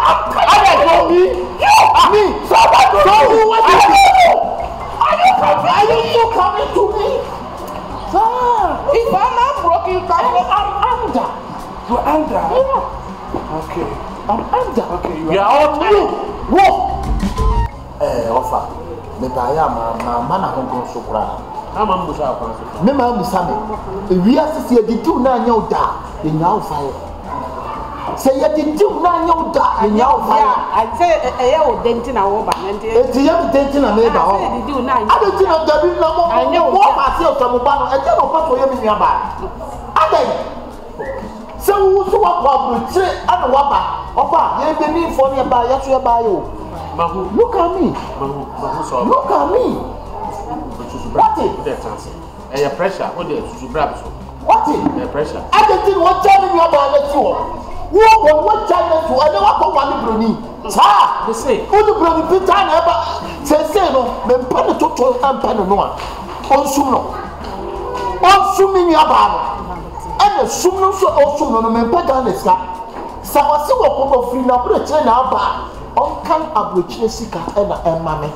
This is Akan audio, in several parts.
Are you coming to me? If I'm not broken, I'm under. You're under? Yeah. Okay. I'm under. Okay, you are all tired. Whoa! Offer. Me buy a man who goes so proud. I'm a Musa. Member Musame. If we are to see a do not know that in our fire. Say you did do not know that in your fire. I say a young dentin over and it's a young dentin and made all. I don't know the number. I know what myself from Obama. I don't know what for you in your back. So who's what problem? Say, I don't know what. Opa, you been for me about your bio. Look at me. Look at me. What is that? Pressure. What is what is pressure? I don't think what telling you about the tour. What China to I never go one bruni. Ah, they say, who the bruni Peter never say no, men pen to and pen no one. On suno. On suming your bar. And the suno so also no men pagan is that. So I see what free na bridge na bar. On can abridge sika and mammy.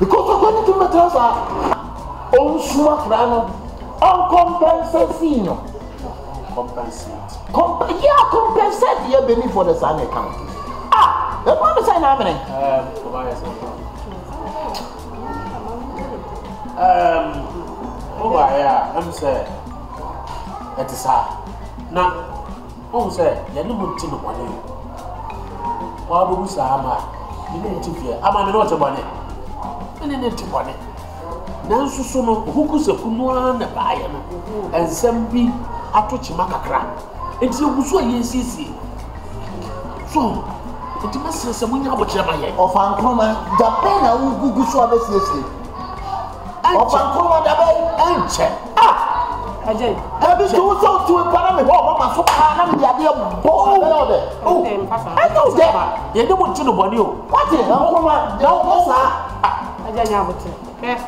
Because according to Matrasa, on suma frano, on compensation. Compensate your Benin for the Sun account. Ah, the one is happening. Oh, yeah, I'm saying that is hard. Now, oh, say, you're not to the money. Why do we say, I'm not to fear? I'm not a money. And then to money. Now, so who could a Kunuan buyer and some be. Atochi makakra enti eguso yesisi so enti masese munya abochira maye ofankoma da pen na uguguso abesisi ofankoma da pen enche ajay abi so to para me ho mama so na me ade bo ode oh I know that ye dey want no body o what is ofankoma da o sa ajay nya abochira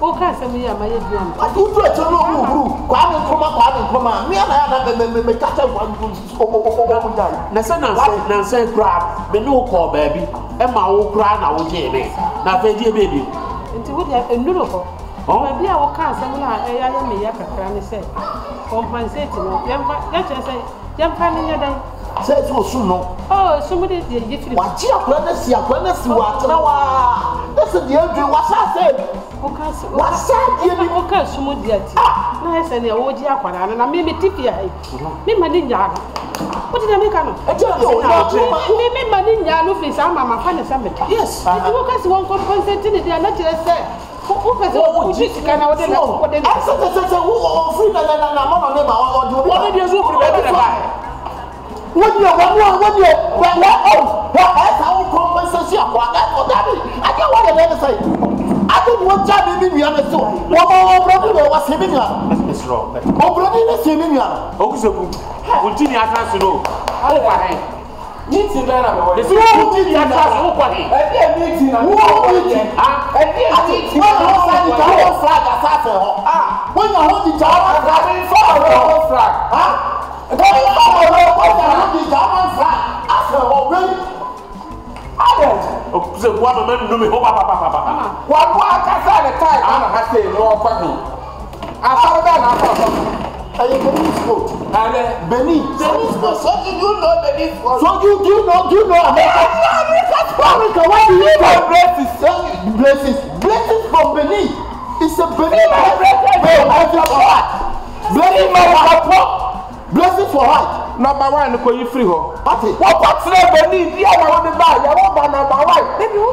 o ka se me ya maye biam atu to eto no buru kwa me nkoma me na me kata wan na se na se kra me no ko baabi e ma wo kra na wo je me na fa die bebi nti wo dia enuro ko baabi a wo ka se me na ya me ya kakra ne se compensate no yemfa ya che se yemfa ne nya dan se so su no oh so mo de ye firi wa ji akra na si wa tena wa ese de adwe wa sa se wasaje bi oka sumu diati na ese ne wo ji akwara na me tipia me mani nya what did I make no me mani nya no fi sa mama fa ne sa me yes I wo ka si won compensate ne dia na kire se o ka se o ji sika na wo de na wo de se wo free na mama me ba o de wo de so free be na ba what you compensation akwa that for that I don't want to say I don't want to be me on the so. What was saving you? It's wrong. Oh, brother, is saving you. Oh, so continue to know. How are you? Need to learn about it. Continue to know what it is. I meeting. Who are you? Flag assassin. When you hold the German flag. So one man no me ho papa. One kasa the time ana ha say no kwa me. After that na after. Aye Benin sport. Benin sport. So you know Benin sport. So you do know America sport. What do you know? Blessings from Benin. It's a Benin. Blessings for what? Number one, ko you free ho. What partner Benin? Dia na won ba, ya won ba number one.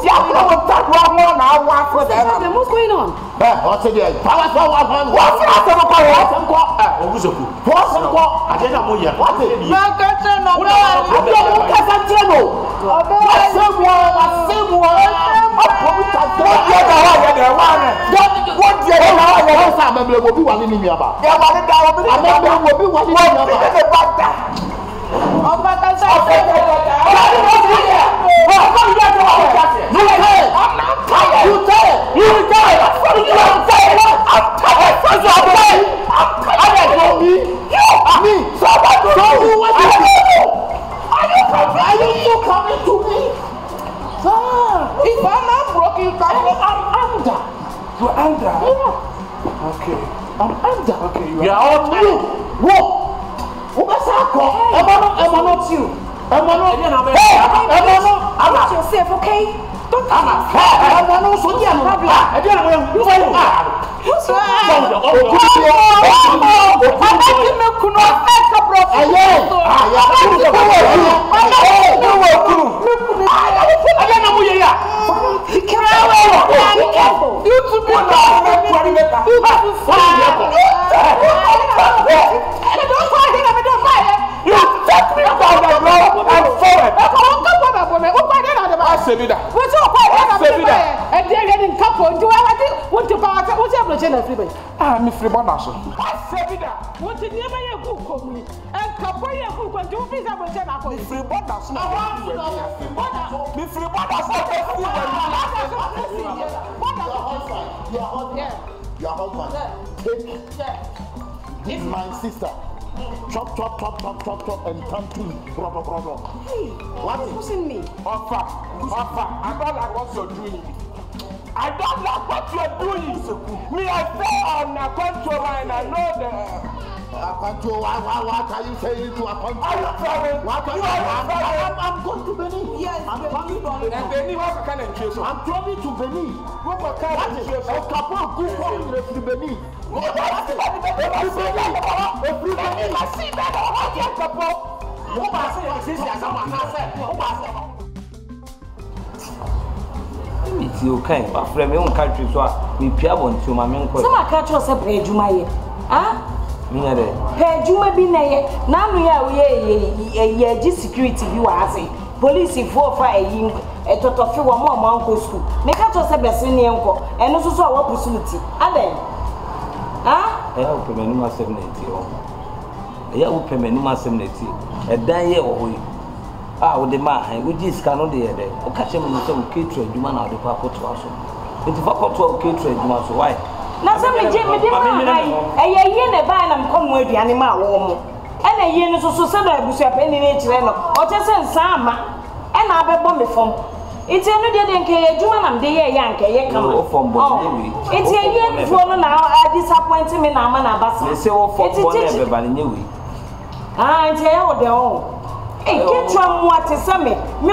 Ya pro tag one more na one for that. What's going on? What's it there? Power for one. What's that so ko? Ogusoku. What's it ko? Agenda mo ya. What it? Na ka tell no. Obo ka sa treno. Obo asebu. Obo ka tell. What dia na wa ya sa memle go bi wa ni mi aba. Ya wa ni da obi. Amemle go bi wa ni mi aba. Are you You're under? Yeah. Okay. I'm under. Okay, you are all tired. Whoa! What's that called? I'm not you. I'm not yourself, okay? Don't I'm not so yeah, problem. I don't know you find what's your I'm free bonus. what did you make a book for me? And Capoya book and do things I will tell you. Free bonus. Me free bonus. Your husband. Take my sister. Chop, and come to brother. Hey, what is pushing me? Offer. I don't like what you're doing. I don't like what you're doing. Me, I stay on a control line. I know the. What are you saying to a control? Are you traveling? What are you I'm going to Benin. Yes, I'm going to Benin. And then you have a kind of chase. I'm traveling to Benin. What kind of chase? A couple of good to Benin. It's okay, but from my own country, so we pay on to my main question. Some are catch us a pay Jumaye. Ah? Me, Pay Juma be nay. Now we are security, you are saying. Police 4 or 5 years, a total few more uncle school. Make catch us a best in the uncle, and also our possibility. Are they? Ah? I hope me no 70. I hope me no 70. A day or we. Ah, with the man, we just cannot do it. O catch him in some caterer, you man out the papa to us. It's a papa to caterer, you must why. Now, some of them, a year and a band and come with the animal warm. And a year is also said I was a penny nature or just in Sama. And I be bomb from. It's another than Kay Juman and the Yankee come from. It's a year for now. I disappoint him in Amana Bass. They say, oh, for everybody knew it. I tell their own. Hey, get from what is some me. We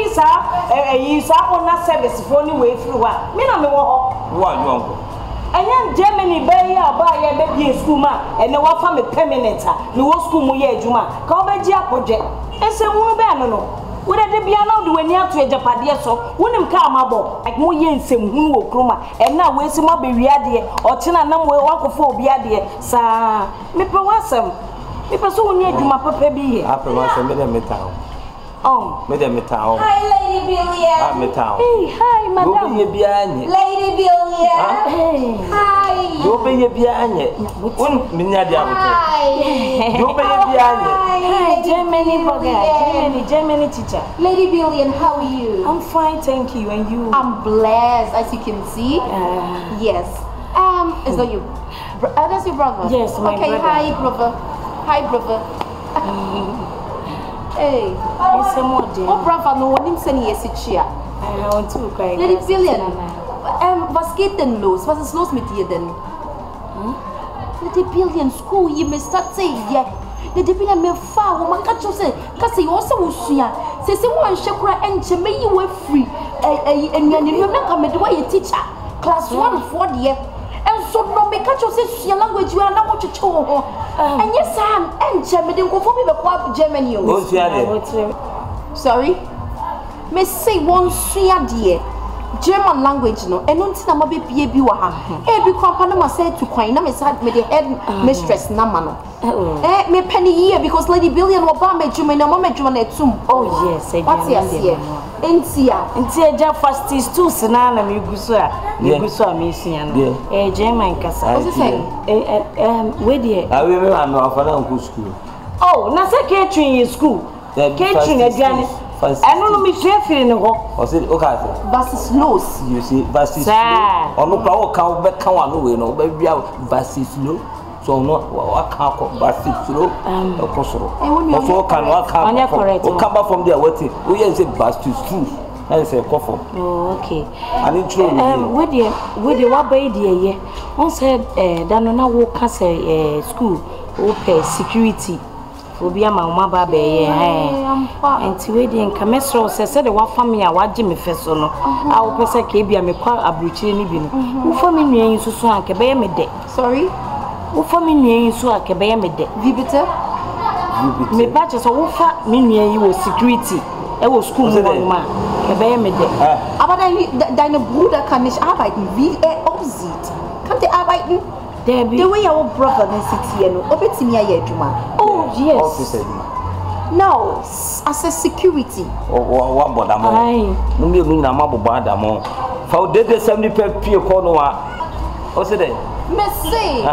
is on a service for any way through what? Me, I'm one uncle. And then Germany buy a baby school and the one from a permanent. No school, Juma. Come by Gia project. And say, no. Would it be allowed when you have to a Japadia so? Wouldn't come about like more yen some who will chroma and now where's some more baby or Tina number one for Biadia, sir. Me pewasem. Me pursue near Juma Papa be here. After once, I made a metal. Oh, Made a metal. Hi, Lady Billia. I'm metal. hey, hi, madam. You'll be behind it. Lady Billia. Hey, Hi. You'll be behind it. One minute, Hi. you'll be behind it. hi, Germany teacher. Lady Billion, how are you? I'm fine, thank you. And you? I'm blessed, as you can see. Yes. Is that you? That's your brother? Yes, my okay, brother. hi, brother. Hi, brother. Hey. It's a more dear. Oh, brother, no one didn't send you a situation. I want to cry. Lady Billion. Was geht denn los? Was ist los mit dir denn? Lady Billion, school, you may start saying, yeah. Lady Billion, me far, woman, catch you say, because you also will see. Say, one shakra and me, you were free. And you're not coming to your teacher. Class 1 for the year. And so, no, make catch you say, your language, you are not what you told. And yes, I'm and Germany, go for me, the Germany. Sorry? Me say, one swear, dear. German language no eno nti na ma be bie bi wa ha e bi kwa pa na ma say to kwan na me sad me the head mistress na ma no me penny here because Lady Billion wo ba me djuma na ma me djuma na etum Oh yes, I what's here Ntia ja fastis too sina na me guso a me sua no German kasa what's he saying where there I will am no afana nku school Oh na say catering in school catering aduane I don't know me feeling ho. O say o ka say versus lows. You see versus low. Ono kwa o ka be kan wa no we no be bia versus low. So no wa ka ko versus low. O ko soro. O so kan wa ka. O come back from there waiting. O yen say versus two. I say coffee. Oh, okay. I need to with the what by the year? One said, Danona walk as a school, open security. Will be a mamma baby, and to wait in Camestro says, the one family, I watch Jimmy Fessono. I will pass a cabia, me quite a brucini bin. Who for me near so I can bear me day. Sorry? Who for me near so I can bear me day. Vibiter? Me patches a woofer, me near you was security. I was school man. A bear me day. Aber deine Bruder kann nicht arbeiten, wie aussieht. Kann der arbeiten? The way our brother is sitting, oh yes. Officer. No, as a security. What about that? No, me mean I'm about that more. For the 70 per corner. What's it? Messi.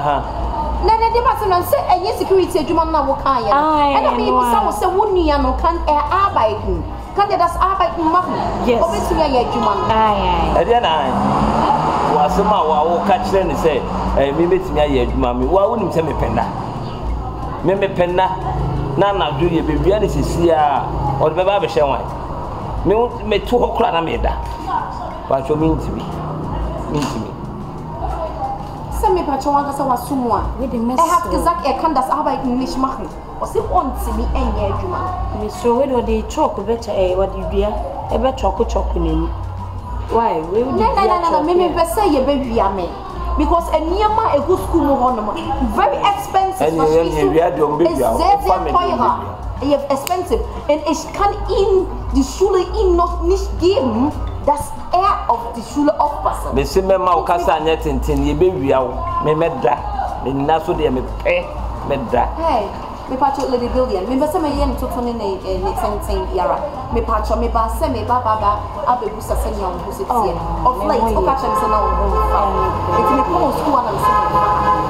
Na de person na say any security adwuma na wo kan ya. And I mean some say woni ya no kan arbeiten. Kan der das arbeiten machen? Yes. Obetumi ya adwuma. Ade na. Wasema wa wo ka kire ni say me betumi aye adwuma me wa wonim say me penna. Me penna na na do ye bebia ni sisia o de beba be hye wan. Me to ho kra na me da. Ba cho me ntimi. Me patron kasa wasumwa hat gesagt kann das arbeiten nicht machen was ontimi enye adwuma me so we do dey talk better what you do e be talk nem why we do no me be say ye be wia me because eniyama egu school mo hono very expensive and you expensive and ich kann in die Schule noch nicht geben das of the Schule aufpassen. Me se me ma o kasa anya tintin ye be wia wo me medda me na so de me pe medda. Hey, me pa cho Lady Billion. Me be se me ye me toto ne senten yara. Me pa cho me ba se me ba abebu sa senya wo se tie. Of late o ka cha me se na wo ho fa. It me come school and se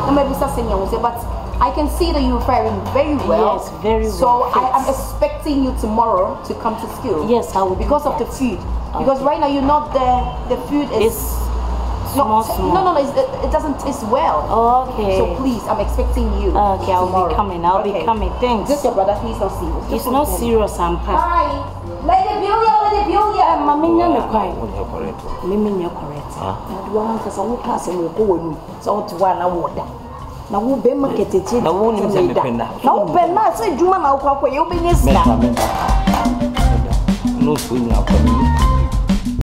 na me bu sa senya wo se but I can see that you're faring very well. Yes, very well. So I am expecting you tomorrow to come to school. Yes, I will. Because of the food. Because right now you're not there. The food is small. No, it doesn't taste well. Okay. So please, I'm expecting you. Okay, I'll be coming. I'll be coming. Thanks. Just your brother, he's not serious. He's not serious, I'm Hi. Lady Julia. Mami nyame kwai. Mimi nya correct. Na do wan kasa wo class mo ko wonu. So what one na woda. Na wo be market echi. Na wo ni se me penda. Na wo penda say juma na wo kwa ye wo be nyesika. No so nya kwa.